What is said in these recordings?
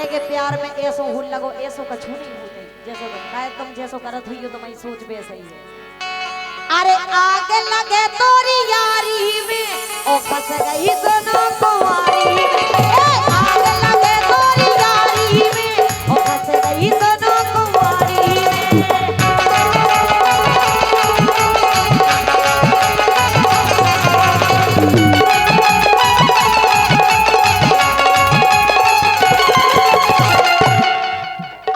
अरे के प्यार में ऐसो हुल लगो ऐसो कछु नहीं होते जैसो तुम जैसो करत हुई हो तो मैं सोच बे सही है। अरे आग लगे तोरी यारी में ओ फंस गई सोना कुंवारी में आग लगे तोरी यारी में ओ फंस गई सोना कुंवारी में।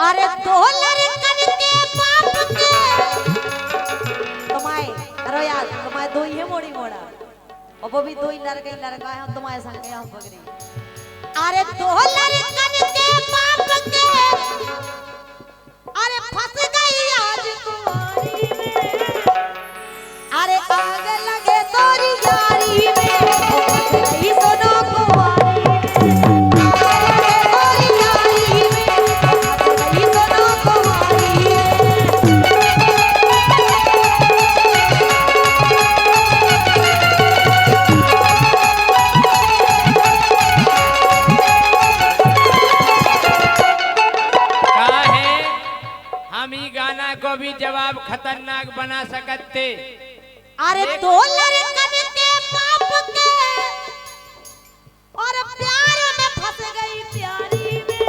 अरे दो लड़कन के बाप के तुम्हारे करो याद तुम्हारे दो ही है मोड़ी मोड़ा और वो भी दो ही लड़का है तुम्हारे संग हम पकड़ी। अरे दो लड़कन के बाप के अरे फंस गई आज कुंवारी में अरे आग लगे तोरी यारी में ओ फंस गई सोना कुंवारी को भी जवाब खतरनाक बना सकते। अरे दो लड़कन के बाप के और प्यार में फंस गई प्यारी में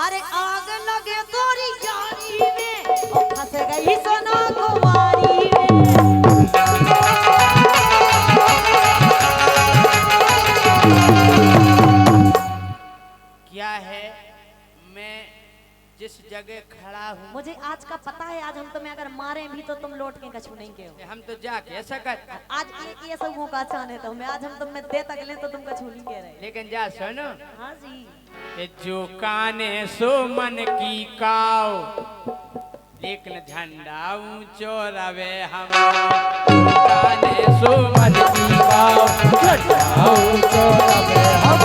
अरे आग लगे तोरी यारी में और फंस गई सोना कुंवारी में। क्या है मैं जिस जगह खड़ा हूँ मुझे आज का पता है आज हम तुम्हें अगर मारे भी तो तुम लौट के कछु नहीं के हम तो जाके सकत आज एक ये सब मौका चाहने तो मैं आज हम तुम में दे तक ले तो तुम कछु नहीं कह रहे लेकिन जा सुनो। हाँ जी जो काने सो मन की काव लेकिन झंडा ऊंचो रवे हम काने सो मन की काव झंडा ऊंचो रवे हम।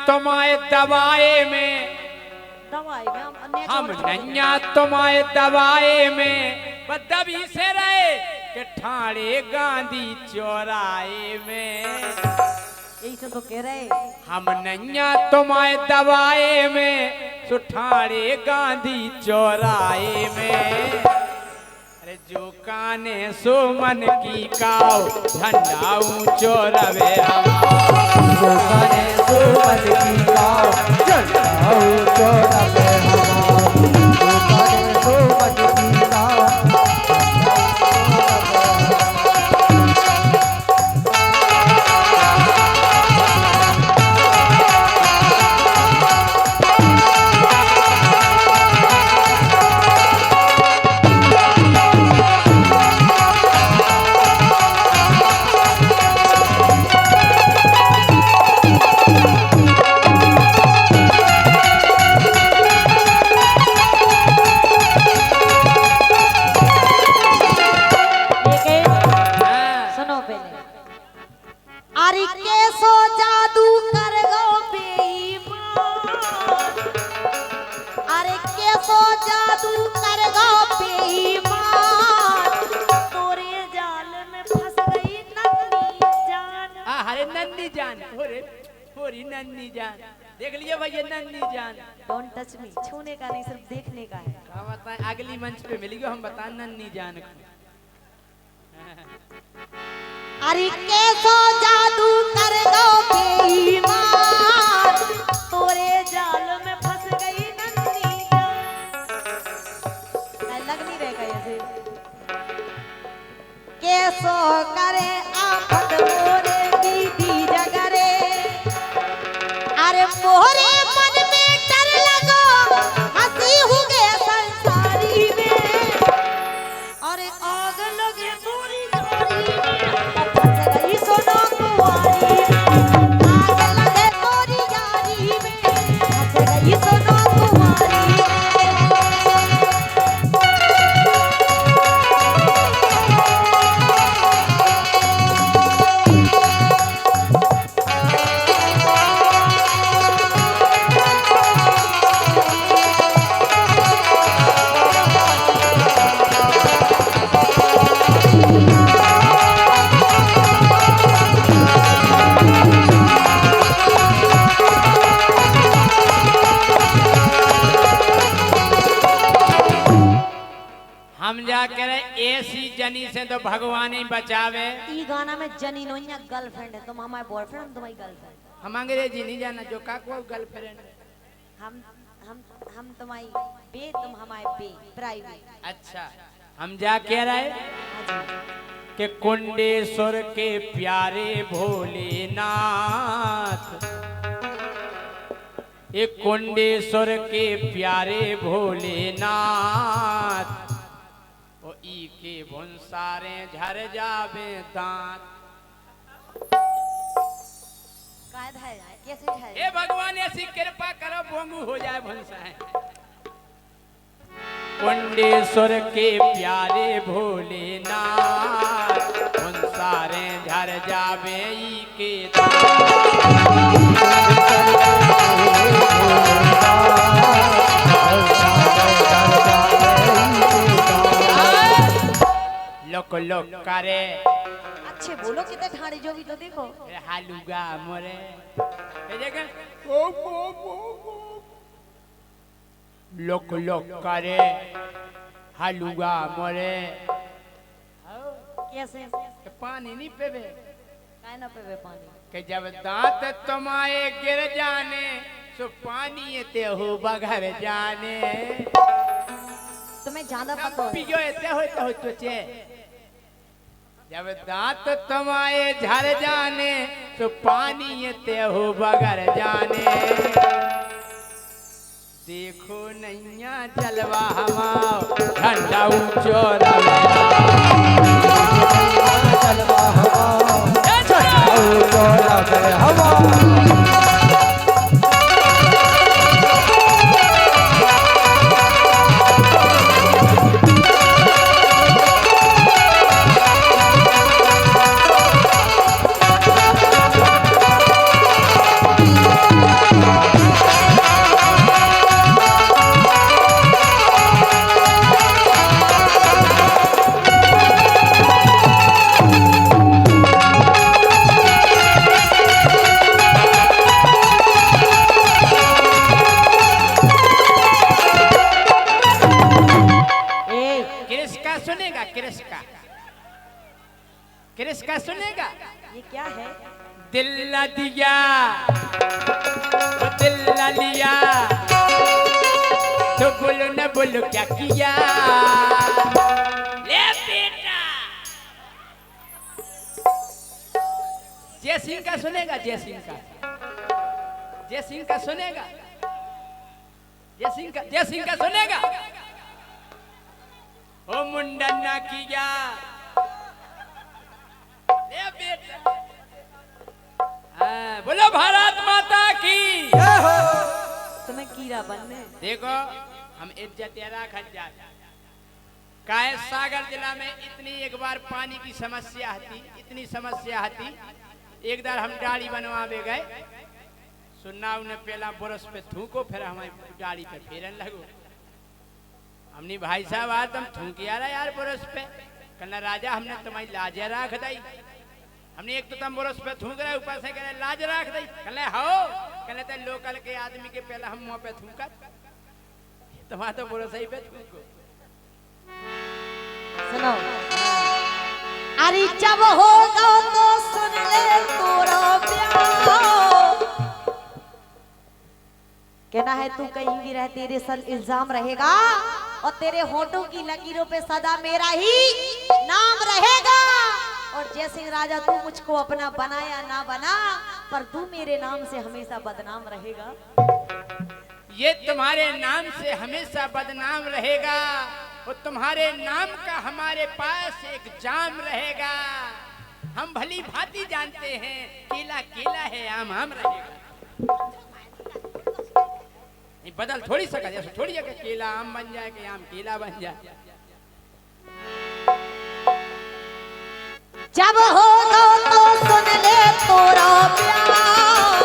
तुम्हारे दवाए में हम नैया तुम्हारे दवाए में बदबी से रहे कि ठाणे गांधी चौराहे में यही से तो कह रहे हम नैया तुम्हारे दवाए में सुठाणे गांधी चौराहे में। अरे जो काने सो मन की काव झंडा ऊंचो रवे हम जो काने सो मन की काव झंडा ऊंचो रवे हम जो काने सो मन की काव नन्नी जान देख लिया भैया नन्नी जान डोंट टच मी छूने का नहीं सिर्फ देखने का है। क्या बताएं अगली मंच पे मिलेगी हम बताएं नन्नी जान को। अरे कैसो जादू कर दो बेईमान तोरे जाल में फंस गई नन्नी जान लग नहीं रहेगा ऐसे कैसो करे आफत मोरे दीदी जगरे अरे मोरे मन में डर लगो हंसी हो गए संसारी में अरे आग लग जनी से तो भगवान ही बचावे। ई गाना में जनी नोइया गर्लफ्रेंड है, तुम हमारे बॉयफ्रेंड, हम तुम्हारी गर्लफ्रेंड। हम अंग्रेजी नहीं जाना जो का को गर्लफ्रेंड। हम तुम्हारी बे, तुम हमारे बे, प्राइवेट। अच्छा हम जा कह रहे कि कुंडेश्वर के प्यारे भोलेनाथ, ये कुंडेश्वर के प्यारे भोलेनाथ, ओ ई के भुंसारे झर जावे दांत। कैसे है? हे भगवान ऐसी कृपा करो भोंगू हो जाए भुंसा है। कुंडेश्वर के प्यारे भोलेनाथ, भुंसारे झर जावे ई के लोक लोक करे। अच्छे बोलो कितने ठाड़े जो भी तो देखो। हालूगा मोरे लोक लोक करे हालूगा मोरे। कैसे? पानी नहीं पेवे, काहे ना पेवे पानी? कि जब दांत तुम्हारे गिर जाने सो पानी ते हो बघर जाने। तुम्हें ज्यादा पता है? पियो ते हो तो चे। जब दांत तुम्हारे झर जाने तो पानी ते हो बगर जाने। देखो नैया जलवा हमाओ ठंडा ऊंचो जलवा हमाओ ठंडा ऊंचो हवा। किसका सुनेगा? ये क्या है? दिल ला दिया दिल ला लिया तो बोलो न बोलो क्या किया। ले बेटा जय सिंह का सुनेगा, जय सिंह का, जय सिंह का सुनेगा, जय सिंह का सुनेगा। ओ मुंडन ना किया ले बेटा। बोलो भारत माता की। तुम्हें कीड़ा बनने देखो हम इज्जत रखा जाता। काहे सागर जिला में इतनी एक बार पानी की समस्या आती, इतनी समस्या आती। एक बार हम डाली बनवावे गए, सुनना उन्हें पहला बरस पे थूको, फिर हमारी डाली पे फेरन लगो। हमने भाई साहब आज तुम थूक यार यार बरस पे। कहना राजा हमने तुम्हारी लाजे रख दी। हमने एक तो तुम बरस पे थूक रहे, ऊपर से कहने लाज रख दी। कहले हो कहले तो लोकल के आदमी के पहले हम मुँह पे थूकत, तुम्हारा तो बरस ही पे थूको। सुनो, अरे जब होगा तो सुन ले तोरा प्यार। कहना है तू कहीं भी रह तेरे सर इल्जाम रहेगा और तेरे होठों की लकीरों पे सदा मेरा ही नाम रहेगा। और जय सिंह राजा तू मुझको अपना बनाया ना बना, पर तू मेरे नाम से हमेशा बदनाम रहेगा। ये तुम्हारे नाम से हमेशा बदनाम रहेगा और तुम्हारे नाम का हमारे पास एक जाम रहेगा। हम भली भांति जानते हैं केला केला है आम आम रहेगा। नहीं बदल थोड़ी सका, जैसे थोड़ी जगह केला आम बन जाए कि आम केला बन जाए। जब होगा तो सुन ले तोरा प्यार।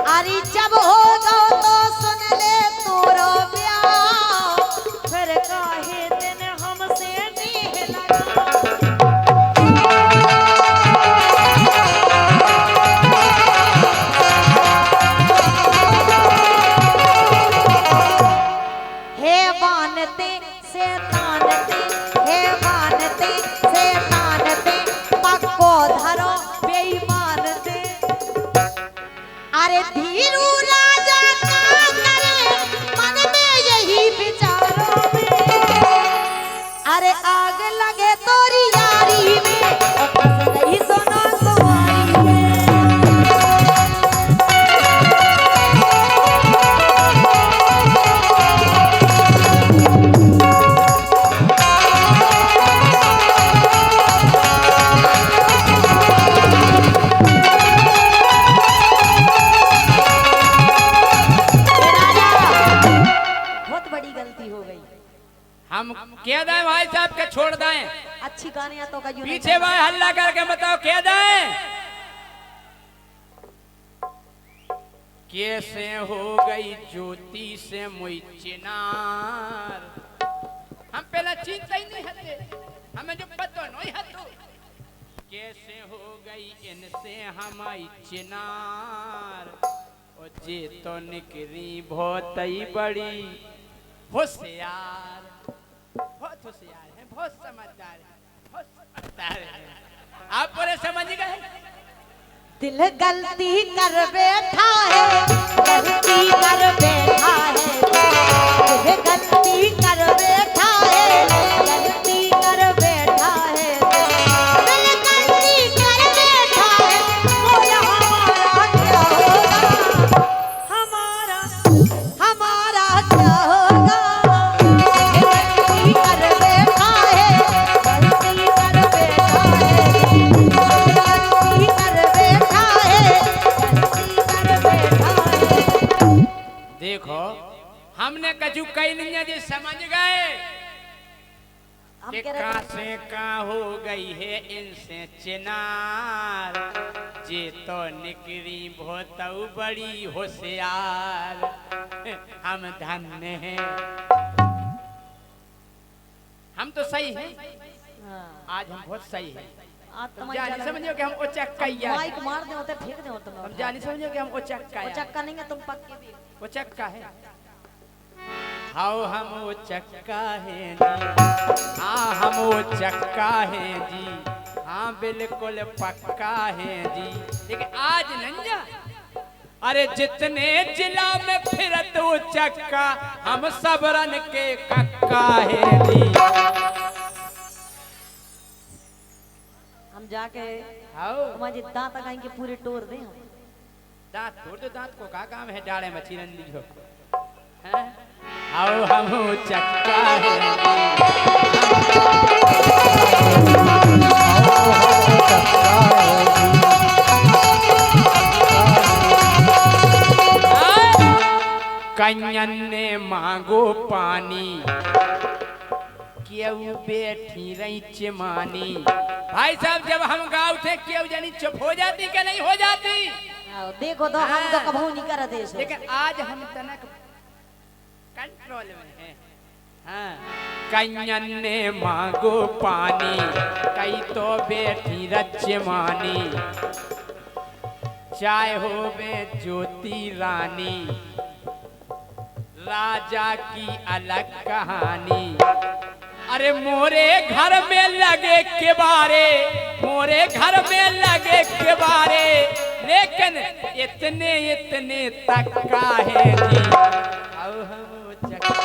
अरे जब होगा तो सुन ले तोरा प्यार। फिर काहे दिन हमसे नहीं लगा। हे वानते से तानते, हे वान अरे धीरू राजा का करे मन में यही विचारों में, अरे आग लगे तोरी यारी में और फंस गई सोना कुंवारी में। हम क्या दाएं भाई साहब के छोड़ दाएं? अच्छी कहानियां तो का पीछे भाई हल्ला करके बताओ क्या दाएं? कैसे हो गई ज्योति से मुई चिनार, हम पहले चिंता ही नहीं हते, हमें जो पता नहीं हतो। कैसे हो गई इनसे हमारी चिनार, और जे तो निकली बहुत ही बड़ी होशियार, बहुत होशियार है, बहुत समझदार है, बहुत समझदार है। आप पूरे समझ गए? दिल गलती कर बैठा है, गलती कर बैठा है, दिल गलती कर बैठा है, गलती कर बैठा है, दिल गलती कर बैठा है। बोल हमारा क्या होगा, हमारा हमारा क्या होगा। देखो हमने कछु कही नहीं है जी, समझ गए कि कहां से कहां हो गई है इनसे चिनार, जे तो निकली बहुत बड़ी होशियार। हम धन्य हैं, हम तो सही हैं, आज हम बहुत सही हैं। हम जानी समझो कि हम उचक्का माइक मार दे होते फेंक दे होते, हम जानी समझो कि हम उचक्का उचक्का नहीं है, तुम पक्के भी उचक्का है। हाउ हम उचक्का हैं जी, हाँ हम उचक्का हैं जी, हाँ बिल्कुल पक्का हैं जी। लेकिन आज नंजा, अरे जितने जिला में फिरत उचक्का, हम सब रन के कक्का हैं जी। हम जाके हमारे दांत लगाएंगे पूरे तोड़ दे हम। दांत तोड़ दो, दांत को का काम है, डाले में चिरन लीजिए। आओ हम चक्का कन्यन ने मांगो पानी, क्यों बैठी रही चिमानी। भाई साहब जब हम गाँव थे क्यों जानी चुप हो जाती कि नहीं हो जाती? देखो तो हम तो कभी नहीं कर रहे, लेकिन आज हम तनक कंट्रोल में हैं। हाँ, कन्यन ने मांगो पानी, कई तो बैठी रचमानी, चाहे हो बे ज्योति रानी, राजा की अलग कहानी। अरे मोरे घर में लगे के बारे, मोरे घर में लगे के बारे, लेकिन इतने इतने तक का है जी। अब हम चक्का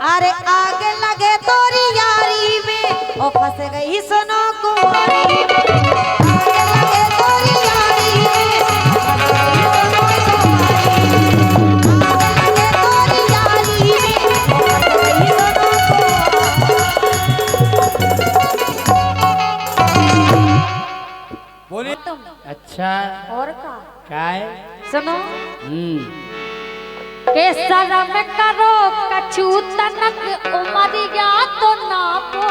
अरे आगे लगे तोरी यारी में ओ फंस गई सुनो कुंवारी में। आगे लगे तोरी यारी में ओ फंस गई सुनो कुंवारी में। आगे लगे तोरी यारी अच्छा और का क्या है? सुनो हम्म के शरम करो कछु तनक उमरिया तो नापो।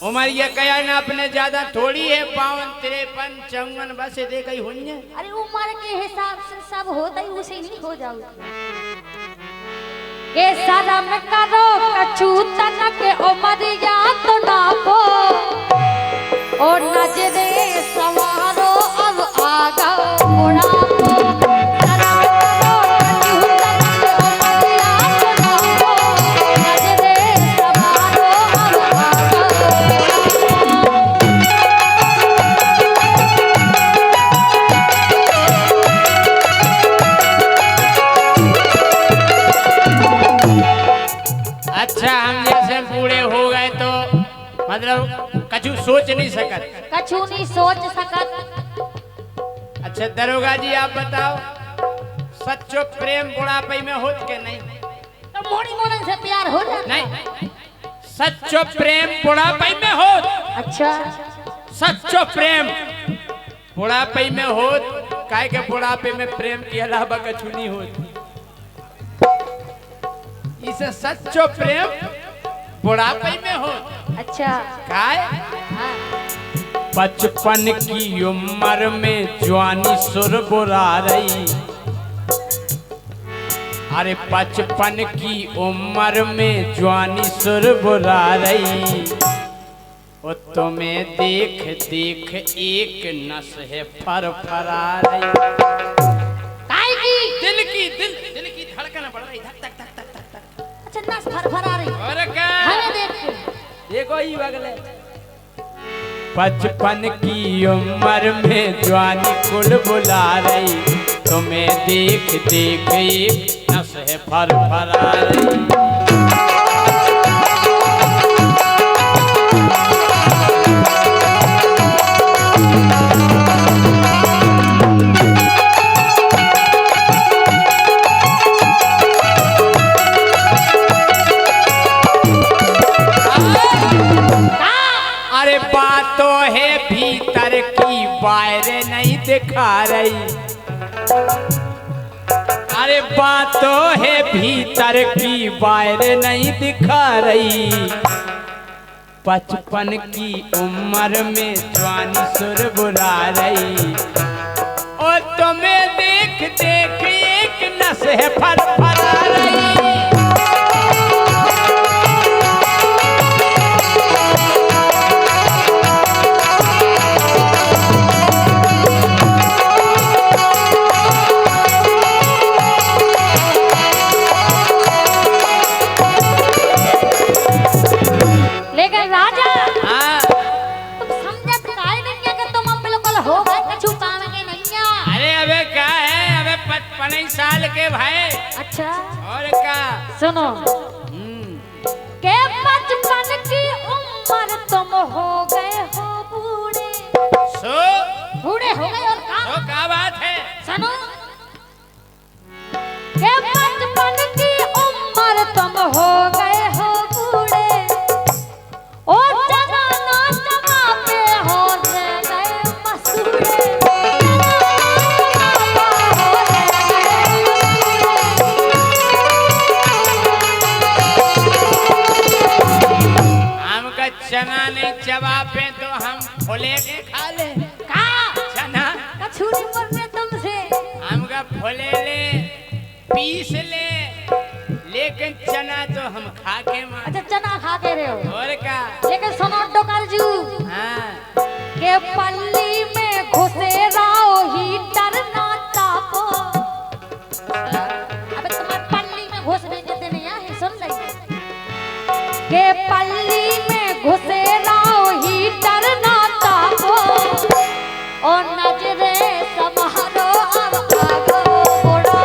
उमर ये कया ना अपने ज्यादा थोड़ी है 52 53 54 बस दे गई हुई है। अरे उम्र के हिसाब से सब होता ही उसे ही हो जाओ। के शरम करो कछु तनक उमरिया तो नापो और नजरे सवारो अब आगा बुढ़ापो। शरम करो कछु तनक उमरिया तो नापो नजरे सवारो अब आगा अच्छा हम जैसे बूढ़े हो गए तो मतलब कछु सोच नहीं सकत। कछु नहीं सोच सकत। अच्छा दरोगा जी आप बताओ सच्चो प्रेम बुढ़ापे में होत के नहीं? तो मोड़ी मोड़न से प्यार हो जाता। नहीं सच्चो प्रेम बुढ़ापे में होत। अच्छा सच्चो प्रेम बुढ़ापे में होत काहे के बुढ़ापे में प्रेम के अलावा कछु नहीं होत। इसे सच्चो प्रेम बुढ़ापे में होत। अच्छा काय हाँ। बचपन की उम्र में जवानी सुर बुरा रही। अरे बचपन की उम्र में जवानी सुर बुरा रही। वो तुम्हें देख देख एक नस है फरफरा रही। काय की दिल की धड़कन बढ़ रही धक धक धक धक धक धक। अच्छा नस फरफरा रही। और क्या हमें देख के देखो ही बगले बचपन की उम्र में जवानी कुल बुला रही। तुम्हें देख देख एक नस है फरफरा रही। अरे बातों है भीतर की बाहर नहीं दिखा रही। अरे बातों है भीतर की बाहर नहीं दिखा रही। बचपन की उम्र में जवानी सुर बुला रही। और तुम्हें देख देख एक नस है फरफरा रही। लेकिन राजा हाँ तुम समझत काहे नहीं कि अगर तुम अब बिल्कुल हो गए कछु काम के नहीं है। अरे अबे क्या है अबे 55 साल के भाई। अच्छा और क्या सुनो के बचपन की उम्र तुम हो गए हो बूढ़े। सो बूढ़े हो गए और तो क्या बात है? सुनो के बचपन की उम्र तुम हो गए हो बूढ़े ओ जमाना जमा पे हो गए मसूड़े। हमका चना नहीं चबा पे तो हम फुले के खा ले। का चना कछूरी मरने तुमसे। हमका फुले ले पीस ले लेकिन चना तो हम खा के मार। अच्छा चना खा के रहे हो। और क्या लेकिन सुनो डोकरजू हाँ के पल्ली में घुसे राओ हीटर ना तापो। अबे तुम्हारे पल्ली में घुसने देते नहीं है सुन ले। के पल्ली में घुसे राओ हीटर ना तापो और नजरे समारो अब आगो बुढ़ा।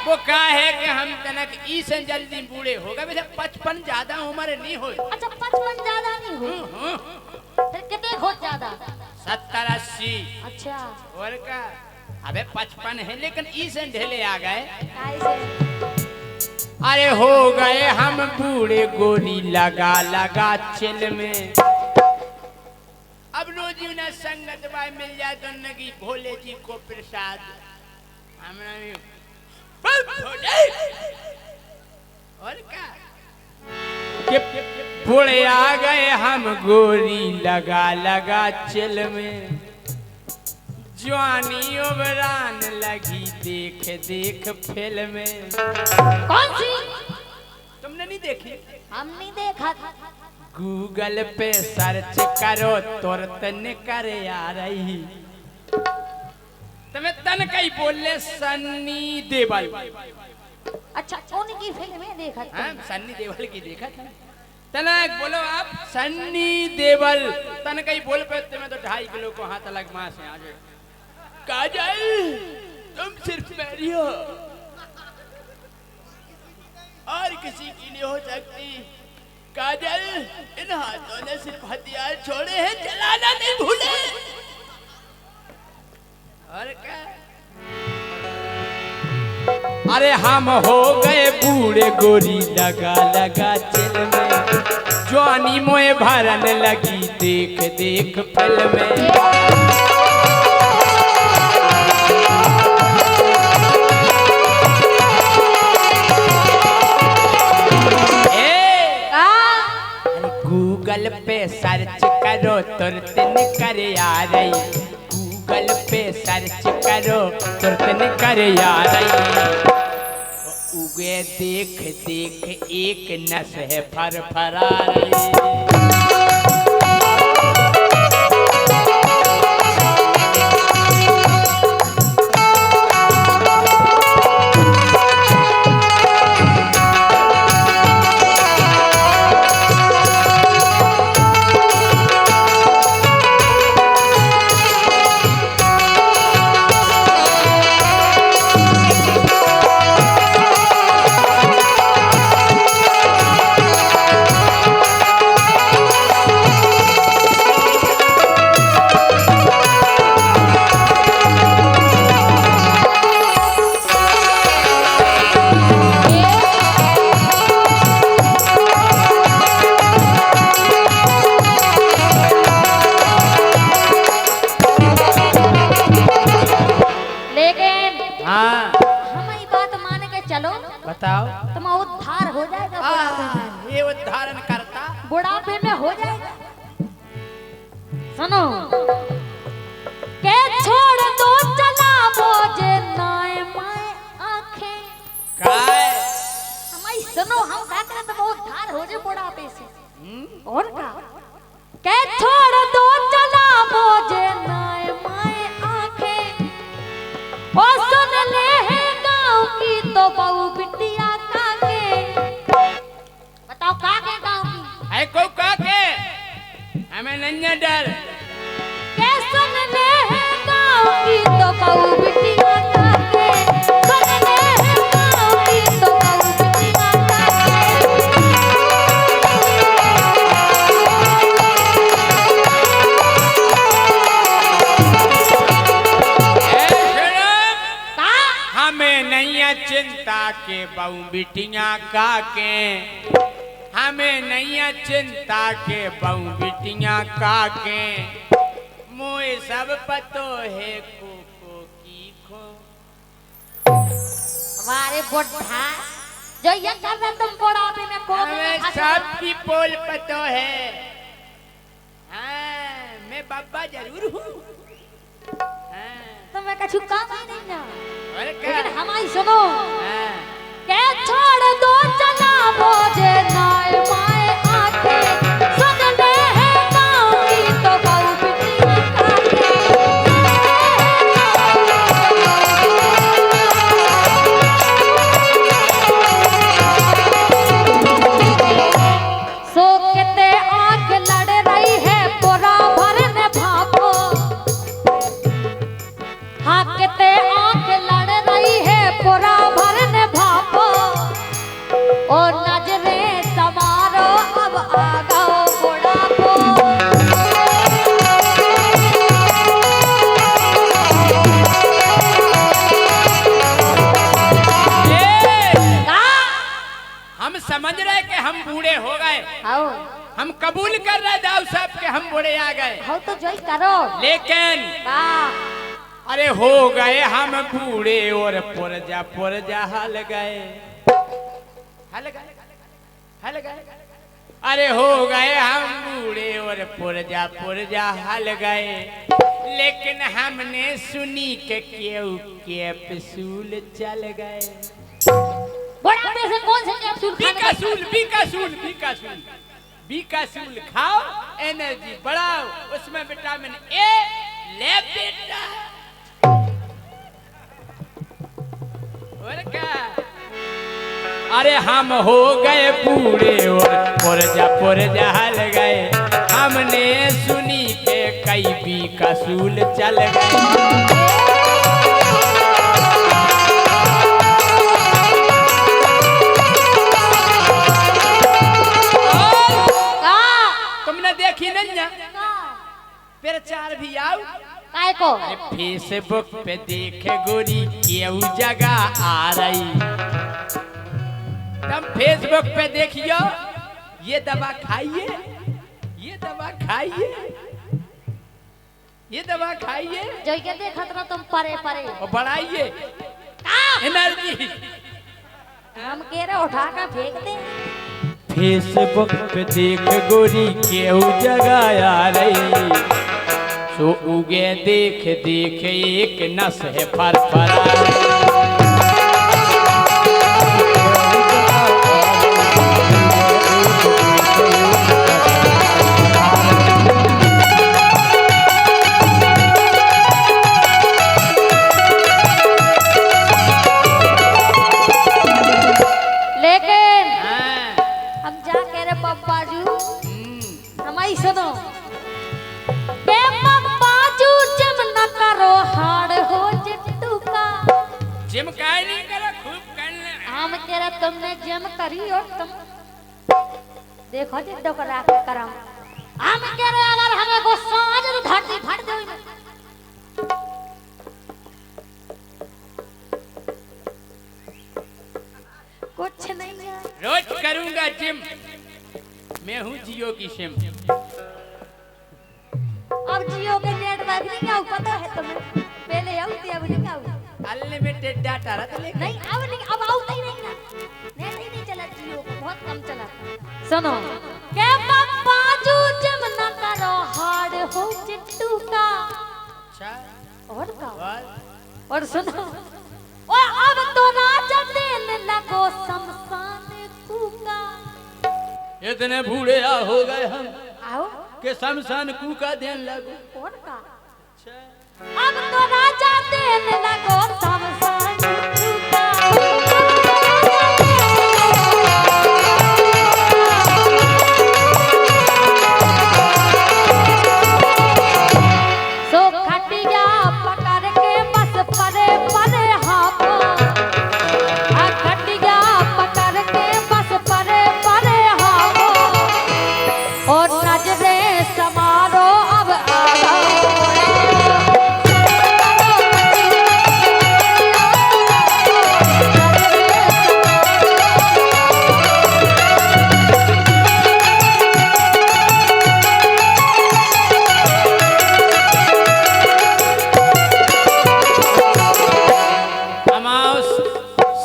वो क्या है कि हम तनक ई से जल्दी बूढ़े हो गए। 55 ज्यादा उम्र नहीं हो। अच्छा 55 ज्यादा नहीं हो, फिर कितने हो ज्यादा? 70-80। अच्छा और का अबे 55 है लेकिन इस ढेले आ गए। अरे हो गए हम बूढ़े गोली लगा लगा चिल में। अब रोजी ना संगत भाई मिल जाए तो नगी भोले जी को प्रसाद हमरा भी हो जाए। और का बूढ़े आ गए हम गोली लगा लगा चिल में। जवानी उबरान लगी देख देख फिल्म में। कौन सी? तुमने नहीं देखी? हम नहीं देखा। गूगल पे सर्च करो तुरंत निकर आ रही। तुम्हें तन कई बोले सन्नी देवल। अच्छा उनकी फिल्में देखा था? हाँ सन्नी देवल की देखा था। तना बोलो आप सन्नी देवल तन कई बोल पे तुम्हें तो 2.5 किलो को हाथ अलग मां से आ गए। काजल तुम सिर्फ मेरी हो और किसी की नहीं हो सकती। काजल इन हाथों ने सिर्फ हथियार छोड़े हैं, चलाना नहीं भूले। और क्या अरे हम हो गए बूढ़े गोरी लगा लगा चिल में। जवानी मोए भरन लगी देख देख फिल्म में। गूगल पे सर्च करो तुरंत निकर आ रही। गूगल पे सर्च करो तुरंत निकर आ रही। उगे देख देख एक नस है फरफरा रही। बताओ तुम उद्धार हो जाएगा बुढ़ापे में। ये उद्धारण करता बुढ़ापे में हो जाएगा। सुनो के छोड़ दो चला मुझे नाय माय आंखें काय हमारी सुनो हम कहते हैं तुम उद्धार हो जाए बुढ़ापे से। और का के छोड़ दो चला मुझे नाय माय आंखें ओ सुन ले है गाँव की तो बहू बिटिया काके। बताओ काके गाँव की है को काके हमें नहीं डर। के सुन ले है गाँव की तो बहू बिटिया काके। सुन ले है गाँव की तो बहू बिटिया काके। हमें नहीं चिंता के बहू बिटिया काके। हमें नहीं चिंता के बहू बिटिया काके। मोए सब पतो है को की खो। हमारे बुढ़ा जो ये कर रहे तुम बुढ़ापे में को हमें सब की पोल पतो है। हाँ मैं बाबा जरूर हूँ। तुम्हें कछु काम ही नहीं ना। और क्या लेकिन हमारी सुनो हाँ। के छोड़ दो चला मुझे नाय माय आंखें। सुन ले है गाँव की तो बहू बिटिया काके। सो किते आंख लड़ रही है पूरा भरन भापो। हाँ किते आंख लड़ रही है पूरा भरन भापो। ओ नजरे आओ हम कबूल कर रहे दाऊ साहब के हम बूढ़े आ गए, हो तो जोई करो लेकिन का अरे हो गए हम बूढ़े और पुरजा हल गए, हल गए, हल गए। अरे हो गए हम बूढ़े और पुरजा हल गए, लेकिन हमने सुनी के केहू कैप्सूल चल गए। बड़ा पे से कौन से कैप्सूल खाने बीकासूल खाओ, एनर्जी बढ़ाओ, उसमें विटामिन ए ले बेटा। और क्या? अरे हम हो गए बूढ़े और पुरजा हल गए, हमने सुनी के कई बीकासूल चल गए। तुमने देखी नहीं ना प्रचार भी आओ काय को फेसबुक पे देखे गोरी केहू जगह आ रही, तुम फेसबुक पे देखियो, ये दवा खाइए, ये दवा खाइए, ये दवा खाइए, जोई के देखत रहो तुम परे परे और बढ़ाइए एनर्जी। हम कह रहे उठा कर फेंक दे। फेसबुक पे देख गोरी केहू जगह आ रही, सो उगे देख देख एक नस है फरफरा। जिम काय नहीं करो, खूब करना। हम तेरा तुमने जिम करी और तुम देखो जिद्दो करा के करम। हम कह रहे अगर हमें को सांझ तो धरती फट दे। कुछ नहीं है, रोज करूंगा जिम, मैं हूँ जियो की सिम। अब जियो के नेटवर्क नहीं आऊ, पता है तुम्हें? पहले आऊ थी, अब नहीं आऊ। अनलिमिटेड डाटा रहता, लेकिन नहीं अब आउट ही नहीं ना, नेट ही नहीं चला जियो को, बहुत कम चला। सुनो के पप्पा जू जम ना करो हार्ड हो चिट्टू का। अच्छा और का और सुनो और अब तो राजा देने लगो शमशान कूका। इतने बूढ़े हो गए हम आओ के शमशान कूका देने लगो। और का अब तो राजा देने लगो शमशान कूका। सो खटिया पकड़ के बस परे परे हापो, खटिया पकड़ के बस परे परे हापो, और नजरे समारो अब आ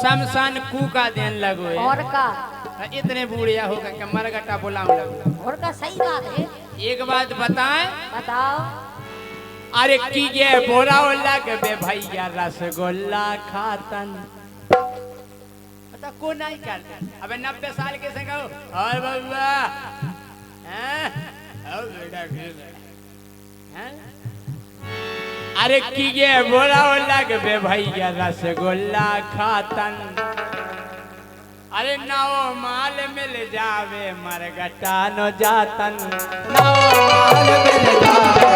शमशान कूका देने लगो है। और का इतने बूढ़िया होगा कि मरगटा बुलाऊं लगो। और का सही बात है, एक बात बताएं, बताओ। अरे की ये बोरा लग बे भैया रसगुल्ला खातन, को नहीं करते। अबे 90 साल के से कहो और बउआ अरे की ये बोरा लग बे भैया रसगुल्ला खातन, अरे नाओ माल मिल जावे मरगटा नो जातन, नाओ माल मिल जावे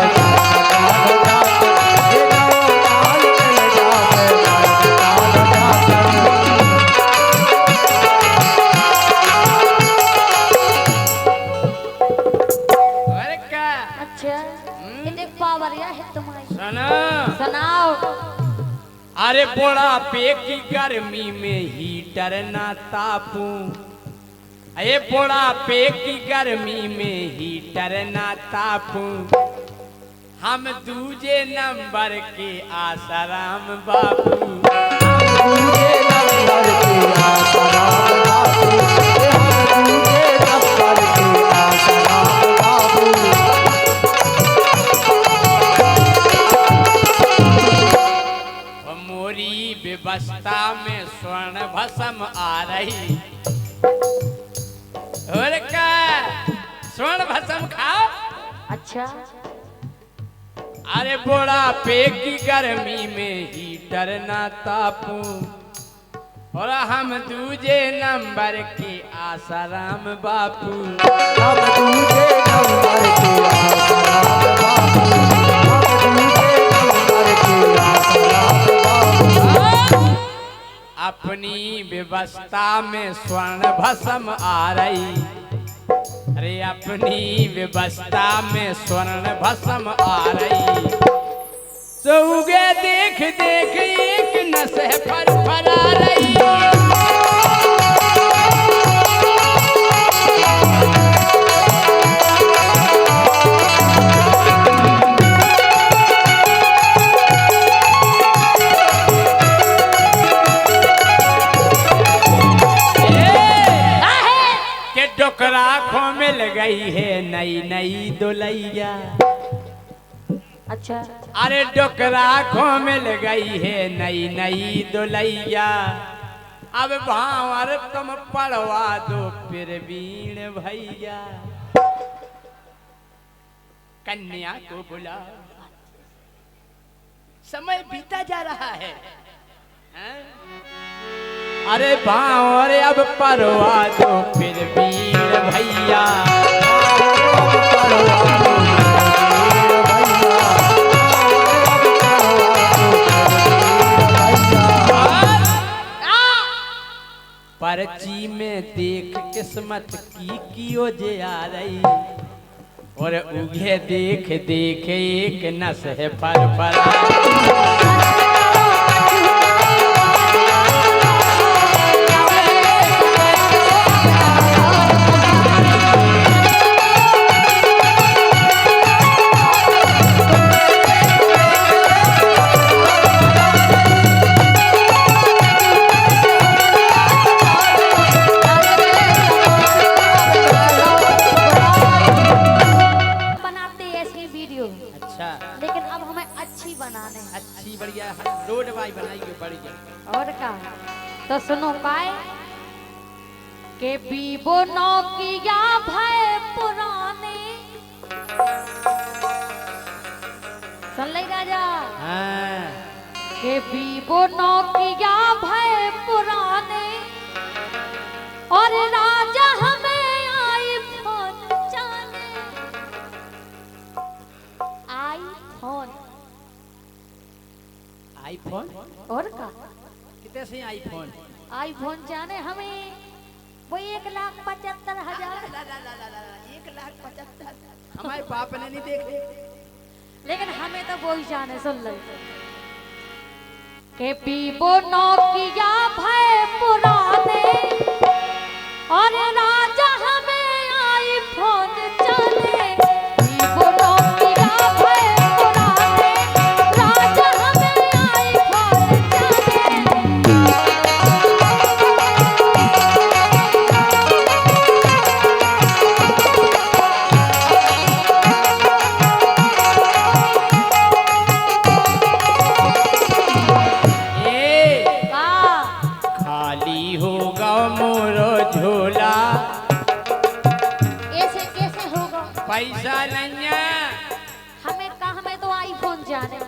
सुनाओ। अरे बोड़ा पे की गर्मी में हीटर ना तापूं, अरे बुढ़ापे की गर्मी में हीटर ना तापूं, हम दूजे नंबर के आसाराम बाबू। दूजे नंबर के आसाराम बाबू, हम दूजे नंबर के आसाराम बाबू। मोरी व्यवस्था में स्वर्ण भस्म आ रही, और क्या स्वर्ण भस्म खाओ। अच्छा अरे बुढ़ापे की गर्मी में हीटर ना तापूं, और हम दूजे नंबर के आसाराम बापू। हम दूजे नंबर के आसाराम बाबू, हम दूजे नंबर के आसाराम बाबू। अपनी व्यवस्था में स्वर्ण भस्म आ रही, अरे अपनी व्यवस्था में स्वर्ण भस्म आ रही। सौगे देख देख एक नस पर फरा रही। डोकरा खो मिल गई है नई नई दुलैया। अच्छा अरे डोकरा खो मिल गई है नई नई दुलैया। अब भावर तुम पढ़वा दो फिर बीण भैया। कन्या को बुला, समय बीता जा रहा है। हाँ? अरे भावर अब पढ़वा दो फिर बीण भैया। पर्ची में देख किस्मत की ओजे आ रही, और उगे देख देख एक नस है पर परा। लेकिन अब हमें अच्छी बनाने हैं। अच्छी बढ़िया रोड बाई बनाइए बढ़िया। और क्या तो सुनो पाए के बीबो नौकिया भय पुराने। सुन ले राजा। हाँ। के बीबो नौकिया भय पुराने, और राजा हमें आईफोन जाने। आईफोन आईफोन और का कितने से आईफोन? आईफोन जाने हमें वो 1,75,000। 1,75,000 हमारे बाप ने नहीं देखे। लेकिन हमें तो वो ही जाने। सुन ले के बीबो नौकिया भय पुराने, और राजा हमें आईफोन जाने। बीबो नौकिया भय पुराने, राजा हमें आईफोन जाने। खाली होगा मोरो झोला। ऐसे कैसे होगा? पैसा नहीं है। हमें तो आईफोन जाने।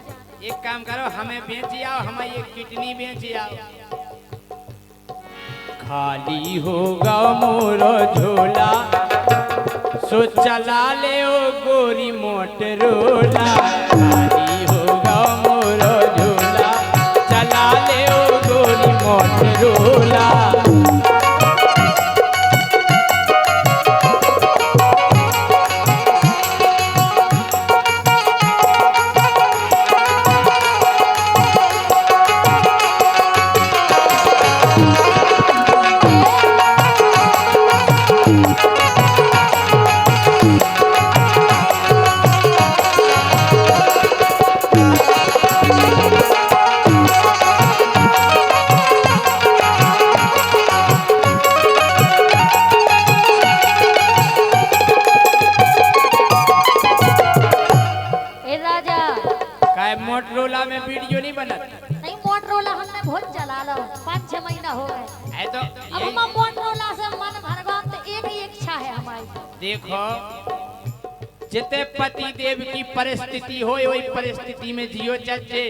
एक काम करो, हमें बेच आओ, हमें एक किडनी बेच आओ। खाली होगा मोरो झोला, सो चला ले ओ गोरी मोटरोला। खाली होगा मोरो झोला, चला ले ओ गोरी मोटरोला। मोटरोला में वीडियो नहीं बना नहीं मोटरोला हमने बहुत चला लो 5-6 महीना हो गए है तो अब यही हम मोटरोला से मन भर गया तो एक ही इच्छा है हमारी देखो जिते पति देव की परिस्थिति हो वही परिस्थिति में जियो चचे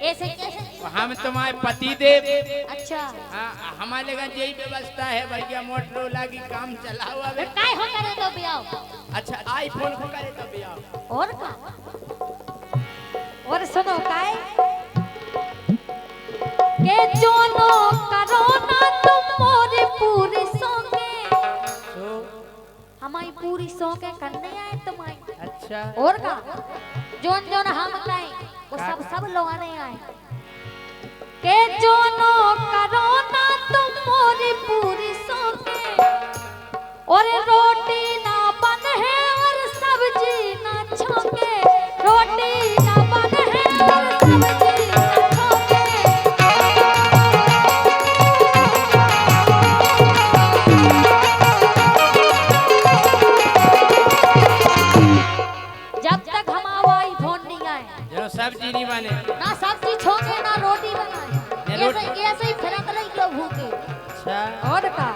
ऐसे कैसे हम तुम्हारे पति देव अच्छा हाँ हमारे घर यही व्यवस्था है भैया मोटरोला की काम चला हुआ है काय हो करे तो ब्याह अच्छा आईफोन को करे तो ब्याह और का और सुनो काय के जोनो करो ना तुम मोरी पूरी सोगे हमारी पूरी सोगे करने आए तुम्हारी अच्छा और का जोन जोन हम कहें वो सब लोग आने आए के जोनो करो ना तुम मोरी पूरी सोगे और रोटी ना बन है और सब्जी ना छोके रोटी ना बन है और सब्जी ना छोके जब तक हम आवाई फोन नहीं आए जो सब्जी नहीं बने ना सब्जी छोके ना रोटी बनाए ऐसे ही फिरक रही क्यों भूखे अच्छा और का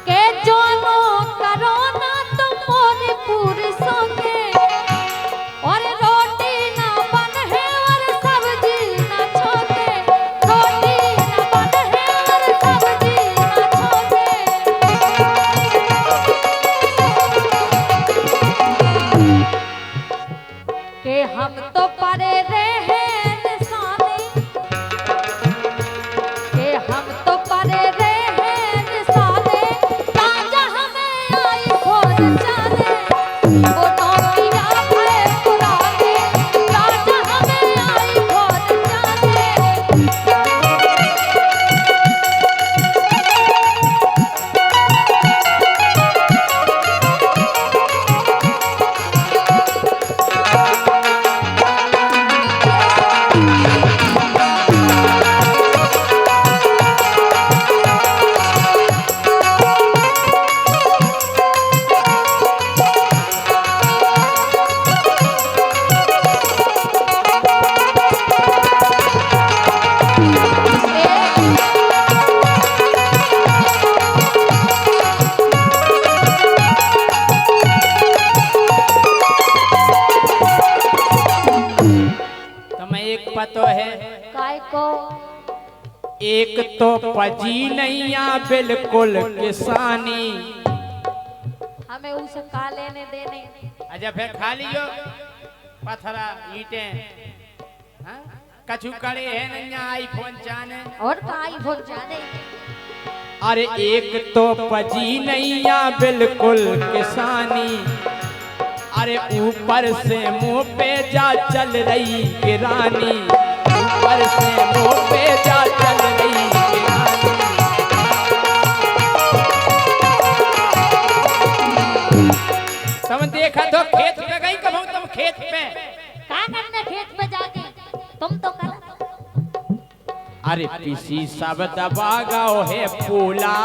के जोनो करो ना तुम मोरी पूरी सोगे और रोटी ना बन है और सब्जी ना छोके रोटी ना बन है और सब्जी ना छोके के हम तो परे रहे निशाने के हम तो परे रहे निशाने राजा हमें आई खोज जाने वो नौकिया है पुराने राजा हमें आई खोज जाने तुम्हें एक पतो है काय को एक तो पजी नैया बिल्कुल किसानी हमें उसे का लेने देने अच्छा फिर खा लियो पथरा ईटे हाँ? कछु करे है नैया आईफोन चाने और का आईफोन जाने अरे एक तो पजी नैया बिल्कुल किसानी अरे ऊपर से मुंह पे जा चल रही की रानी ऊपर से मुंह पे जा चल रही की रानी तुम देखा तो खेत पे गई कब तुम खेत पे का करने खेत पे जाके तुम तो कर अरे पिसी सब दबा गाओ है पोला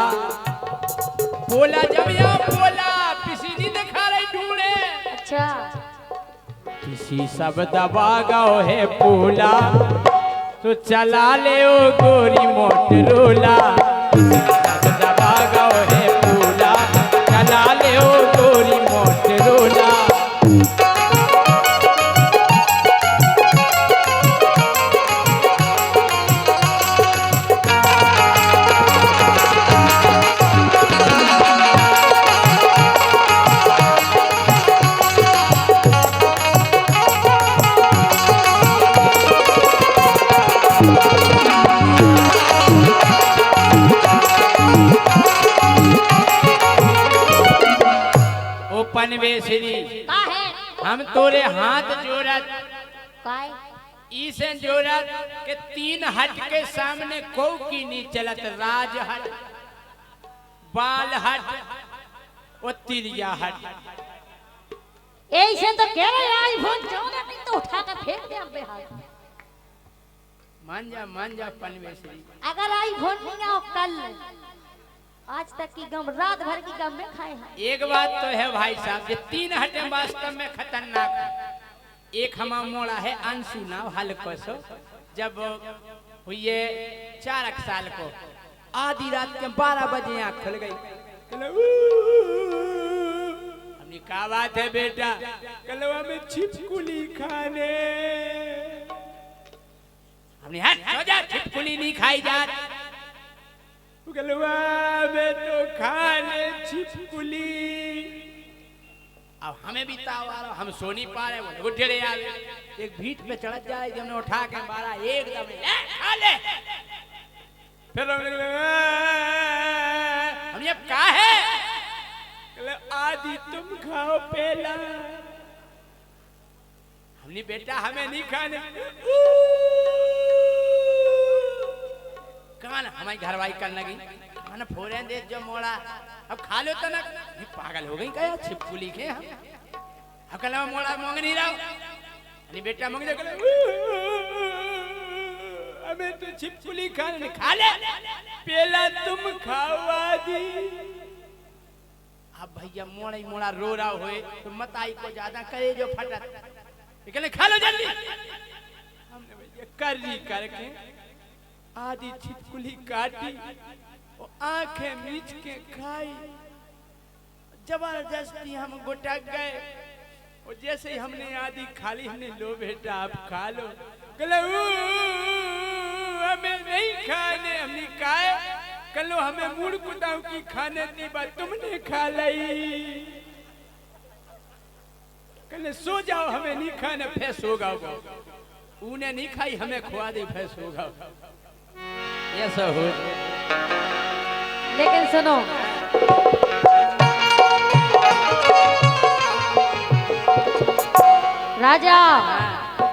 पोला जब यहाँ पोला पिसी नहीं दिखा रही ढूंढे अच्छा किसी सब दबा गाओ है पोला तो चला ले ओ गोरी मोटरोला सब दबा गाओ है पोला चला ले ओ गोरी मोटरोला पनवेश्वरी का है हम तोरे हाथ जोड़त काय इसे जोड़त के 3 हट के सामने को की नहीं चलत राज हट बाल हट और तिरिया हट ऐसे तो कह रहे आईफोन जोने नहीं तो उठा के फेंक दे हम बेहाल मान जा पनवेश्वरी अगर आईफोन नहीं आओ कल आज तक की गम रात भर की गम में खाए हैं एक बात तो है भाई साहब ये 3 हटें वास्तव में खतरनाक है एक हमा मोड़ा है अंशु नाव हल्को सो, जब हुए 4 साल को आधी रात के 12 बजे आँख खुल गई। हमने कहा बात है बेटा, कलवा में छिपकुली खाने। हमने हट सो जा, छिपकुली नहीं खाई जात। कलवा में तो खाने छिपकुली। अब हमें भी ताव आ रहा, हम सो नहीं पा रहे, वो उठे आ गए। एक भीट पे चढ़ जाए, हमने उठा के मारा एकदम, खा ले। फिर हमने अब कहा है, आदि तुम खाओ पहला। हमने बेटा हमें नहीं खाने। कान हमारी घरवाई करने लगी, खाना फोड़े दे जो मोड़ा, अब खा लो तो ना। पागल हो गई क्या, छिपकुली के हम कल मोड़ा मांग नहीं रहा। नहीं बेटा मांग जा, हमें तो छिपकुली खाने, खा ले पहला तुम खाओ आदि। अब भैया मोड़ा ही मोड़ा रो रहा हुए तो मत आई को ज्यादा करे जो फटत, कहले खा लो जल्दी। हमने भैया कर्री करके आधी छिपकुली काटी और आंखें मीच के खाई। जबरदस्ती हम गुटक गए और जैसे ही हमने आधी खाली, हमने लो बेटा आप खा लो। कहले हमें नहीं खाने। हमने कहा कलो हमें मुड़ कुदाऊ की खाने की बात तुमने खा ली। कहले सो जाओ, हमें नहीं खाने, फिर सो जाओ। उन्हें नहीं खाई, हमें खुआ दे, फिर सो जाओ। ऐसा हो। लेकिन सुनो, राजा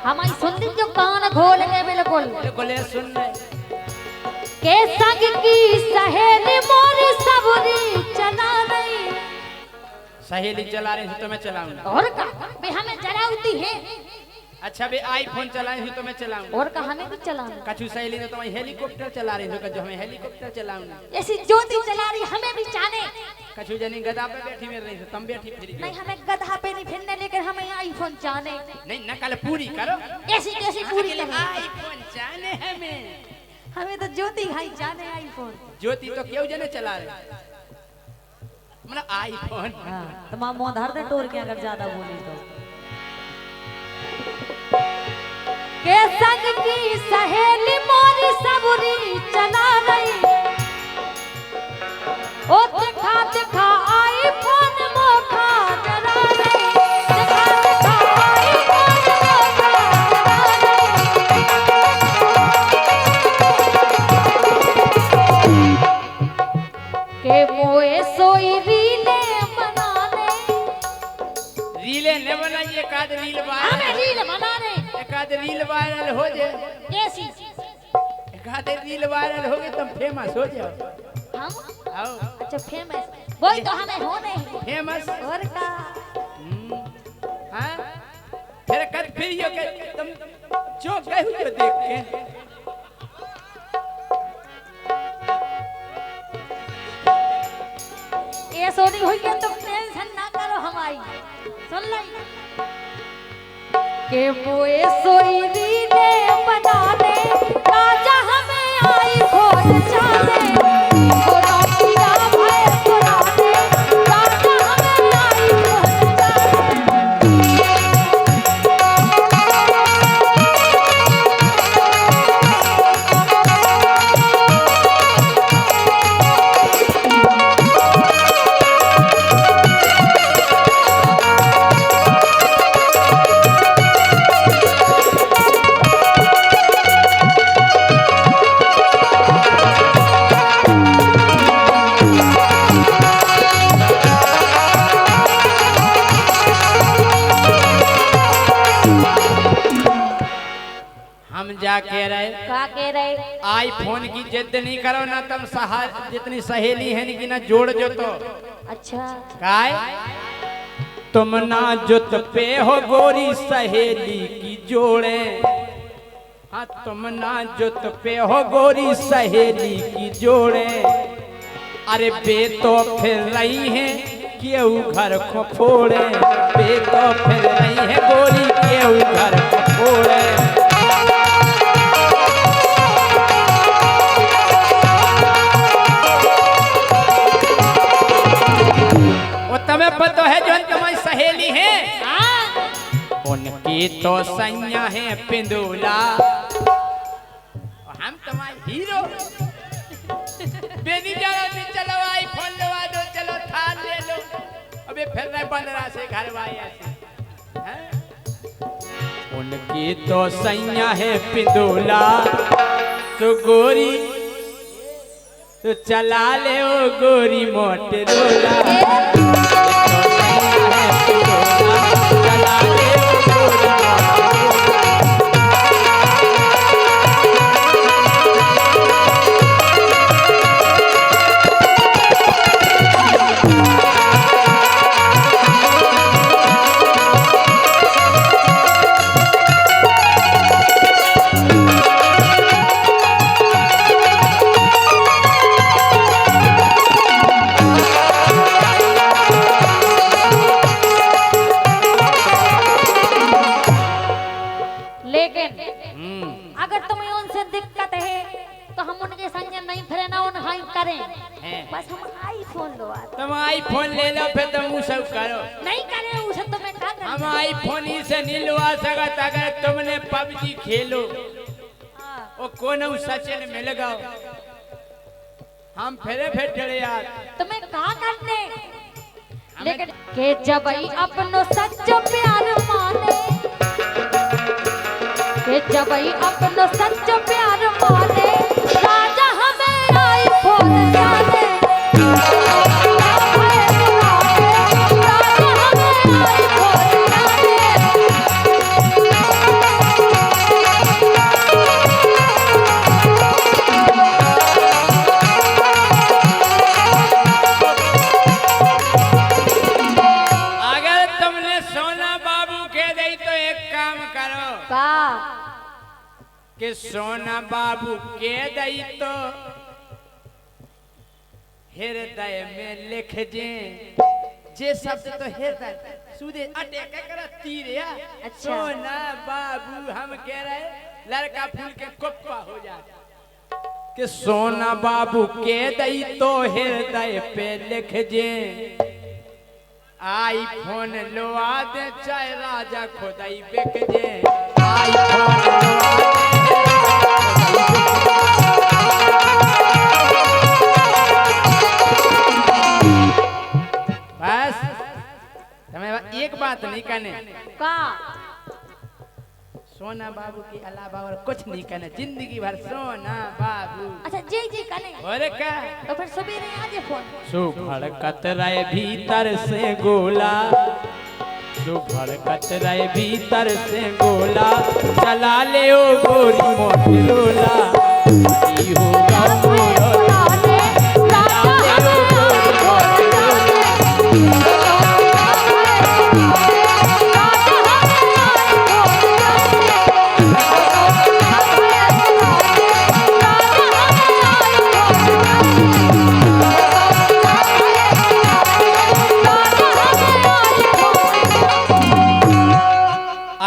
हमारी सुनती जो कान खोल के बिल्कुल बिल्कुल सुन ले। के संग की सहेली मोरी सबरी चला रही। सहेली चला रही थी तो मैं चलाऊंगा। और का बे हमें चलाती है। अच्छा बे आईफोन चलाई थी तो मैं चलाऊंगा। और का हमें भी चलाना। कछु सहेली ने तो मैं हेलीकॉप्टर चला रही थी, जो हमें हेलीकॉप्टर चलाऊंगा। ऐसी ज्योति चला रही, हमें भी जाने। कछु जनी गधा पे बैठी मेरे रही थी, तुम बैठी फिर। नहीं हमें गधा पे नहीं फिरने, लेकिन हमें आईफोन जाने। नहीं नकल पूरी करो, ऐसी कैसी पूरी करो। आईफोन जाने हमें तो ज्योति भाई जाने आईफोन। ज्योति तो क्यों जने चला रहे, मतलब आईफोन। हाँ, तो मां मुंह धर दे टोर के अगर ज्यादा बोली तो। के संग की सहेली मोरी सबरी चला रही। ओ दिखा दिखा आईफोन मोखा जला रही। दिखा दिखा आईफोन मोखा जला रही। के मोए सोई रीले बनाने। रीले न बनाइए, एकाध रील हमें रील बनाने। एकाध रील वायरल हो जाए। कैसी? एकाध रील वायरल हो गई तुम फेमस हो जाओ। हम आओ। अच्छा फेमस, वही तो हमें होने ही फेमस। और का हाँ फिर कर फिर यो के तुम जो गए हो जो देख के। ये सोनी हुई के तुम टेंशन ना करो हमारी, सुन ले। के मोए सोई रीले बनाने, राजा हमें आई खोज जाने। थोड़ा पीरा भाई पुराने, राजा हमें आई खोज जाने। हम जा कह रहे का कह रहे? आईफोन की जिद नहीं करो ना, तुम जितनी सहेली है नहीं कि ना जोड़ जो तो। अच्छा काय तुम ना जुत पे हो गोरी सहेली की जोड़े। हाँ तुम ना जुत पे हो गोरी सहेली की जोड़े। अरे बे तो फिर रही हैं केहू घर को फोड़े बे तो फिर नहीं है गोरी केहू घर को फोड़े। वो तुम्हें पता है जो तुम्हारी सहेली है उनकी तो सैया है पिंदुला हम तुम्हारे हीरो बेनी जरा में चलो आईफोन लगा दो चलो थार ले लो अबे फिर रहे 15 से घर वाया से उनकी तो सैया है पिंदुला तो गोरी तो चला ले ओ गोरी मोटरोला चला ले ओ गोरी अगर तुम्हें उनसे दिक्कत है तो हम उनके संग नहीं फिरे ना उन हाई करें बस हम आईफोन लो तुम आईफोन ले लो फिर तुम वो सब करो नहीं करे उसे तुम्हें क्या करना हम आईफोन ही से नहीं लवा सकत अगर तुमने पबजी खेलो वो कौन सचिन में लगाओ हम फिर चले यार तुम्हें कहा करने लेकिन के जब अपनो सच्चो प्यार माने के जब अपनो सच्चो प्यार माने राजा हमें आईफोन जाने कि सोना बाबू के दई तो हृदय में लिख जे शब्द तो हृदय सुदे अटैक कर तीर अच्छा सोना बाबू हम कह रहे लड़का फूल के कोप्पा हो जाए कि सोना बाबू के दई तो हृदय पे लिख आईफोन लवा दे चाहे राजा खुदाई बिक जे आईफोन बस तुम्हें एक बात नहीं करने का सोना बाबू के अलावा और कुछ नहीं करना जिंदगी भर सोना बाबू अच्छा जी कने और क्या तो फिर सवेरे आ जे फोन सुभड़ कतराए भीतर से गोला सुभड़ कतराए भीतर से गोला चला ले ओ गोरी मोटरोला ई होगा मोरो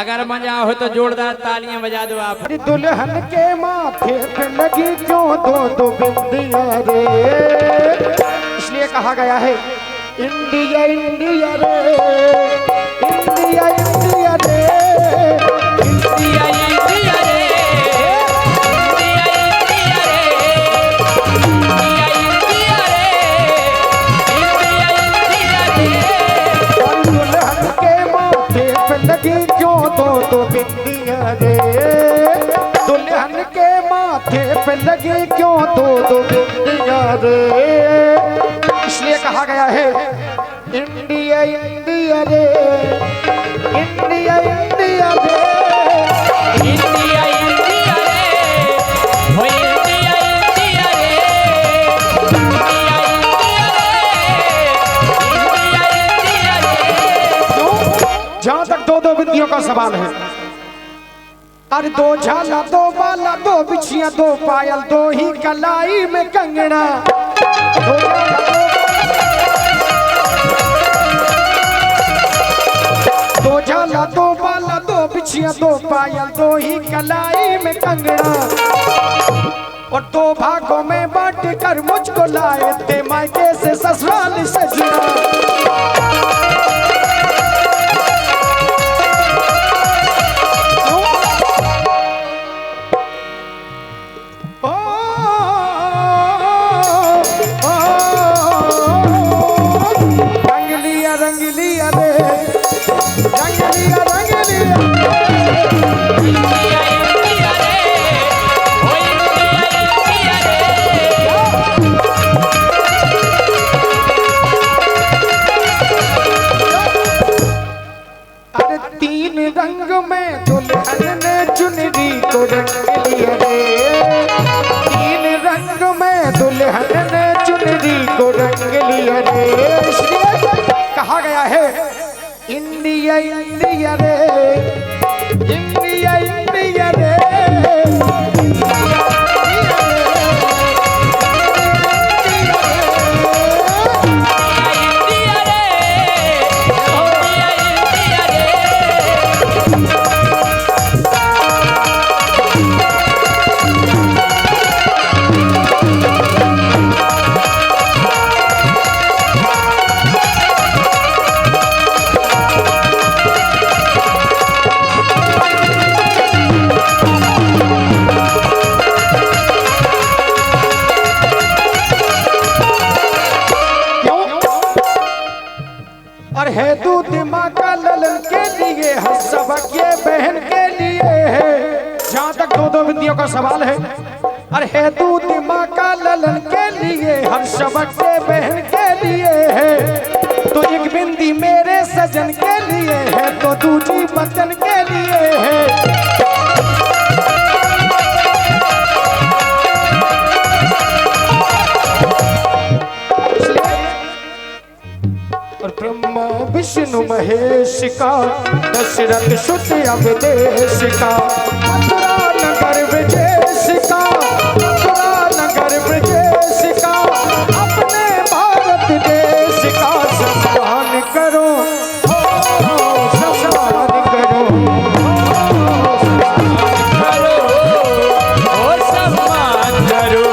अगर मजा हो तो जोरदार तालियां बजा दो आप। दुल्हन के माथे पे लगी क्यों दो बिंदिया रे इसलिए कहा गया है इंडिया इंडिया रे इंडिया इंडिया रे इंडिया इंडिया रे दुल्हन के माथे पे लगी क्यों दो बिंदिया रे दुल्हन के माथे पे लगी क्यों दो बिंदिया रे इसलिए कहा गया है इंडिया इंडिया रे इंडिया इंडिया रे इंडिया इंडिया रे हो इंडिया इंडिया रे इंडिया इंडिया रे जहाँ तक दो बिंदियों का सवाल है अरे दो झाला दो बाला दो बिछिया दो पायल दो ही कलाई में कंगना दो झाला, दो झाला दो बाला दो बिछिया दो पायल दो ही कलाई में कंगना, और दो भागों में बांट कर मुझको लाए थे मायके से ससुराल सजना। रंग लिया रे रंग लिया रंग अरे तीन रंग में दुल्हन ने चुनरी को रंग लिया रे, तीन रंग में दुल्हन ने चुनरी को रंग लिया रे। कहा गया है इंडिया इंडिया रे, इंडिया इंडिया रे, है दूध माँ का ललन के लिए, हर सबक ये बहन के लिए है। जहाँ तक दो दो विद्याओं का सवाल है, और है दूध माँ का ललन के लिए, हर सबक ये बहन के लिए है। तो एक बिंदी मेरे सजन के लिए है, तो दूजी बचन के लिए है। और ब्रह्मा विष्णु महेश का, दशरथ सुत अवदेश का, मथुरा नगर ब्रजेश का, मथुरा नगर ब्रजेश का, अपने भारत देश का सम्मान करो, सम्मान करो, सम्मान करो।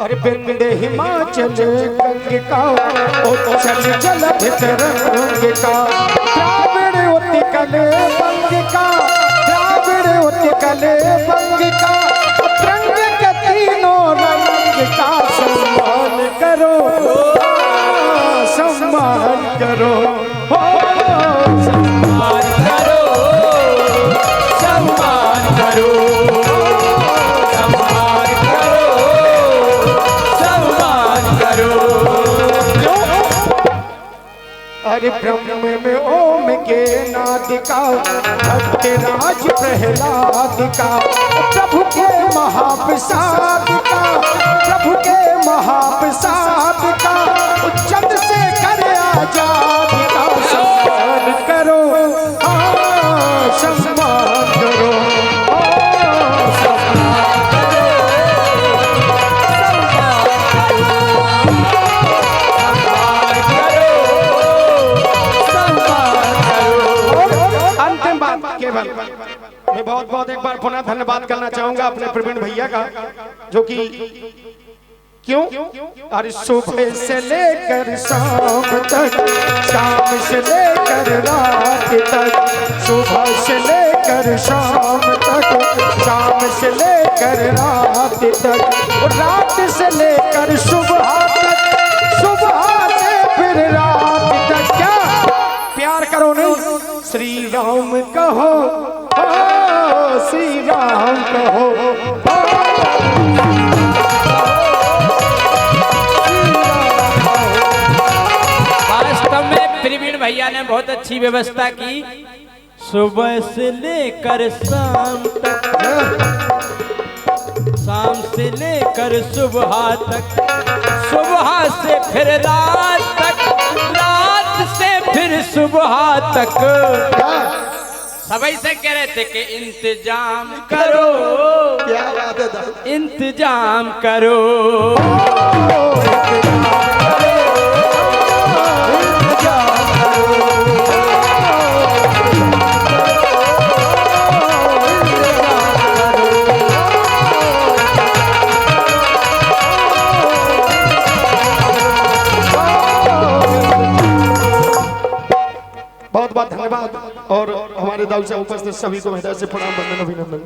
अरे बिंदे हिमाचल गंग का, उच्छल जलधित रंग का, द्राविड़ उत्कल बंग का, द्राविड़ उत्कल बंग का, रंग के तीनों रंग का सम्मान करो, सम्मान करो, सम्मान करो, सम्मान करो, अरे ब्रह्म में ओम के नाद का, भक्तराज प्रहलाद का, प्रभु के महाप्रसाद का, प्रभु के महाप्रसाद का, चंद से कर आजाद का सम्मान करो, सम्मान करो, मैं बहुत बहुत एक बार पुनः धन्यवाद करना चाहूंगा अपने प्रवीण भैया का, जो कि क्यों अरे सुबह से लेकर शाम तक, शाम से लेकर रात तक, सुबह से लेकर शाम तक, शाम से लेकर रात तक, रात से लेकर सुबह तक, सुबह से फिर रात तक। क्या प्यार करो नहीं, श्री राम कहो, श्री राम कहो, वास्तव में प्रवीण भैया ने बहुत अच्छी व्यवस्था की। सुबह से लेकर शाम तक, शाम से लेकर सुबह तक, सुबह से फिर रात तक, रात से फिर सुबह तक, सभी से कह रहे थे कि इंतजाम करो, क्या बात है दादा। इंतजाम करो। बहुत बहुत धन्यवाद और हमारे दल से उपस्थित सभी को हृदय से प्रणाम, वंदन, अभिनंदन।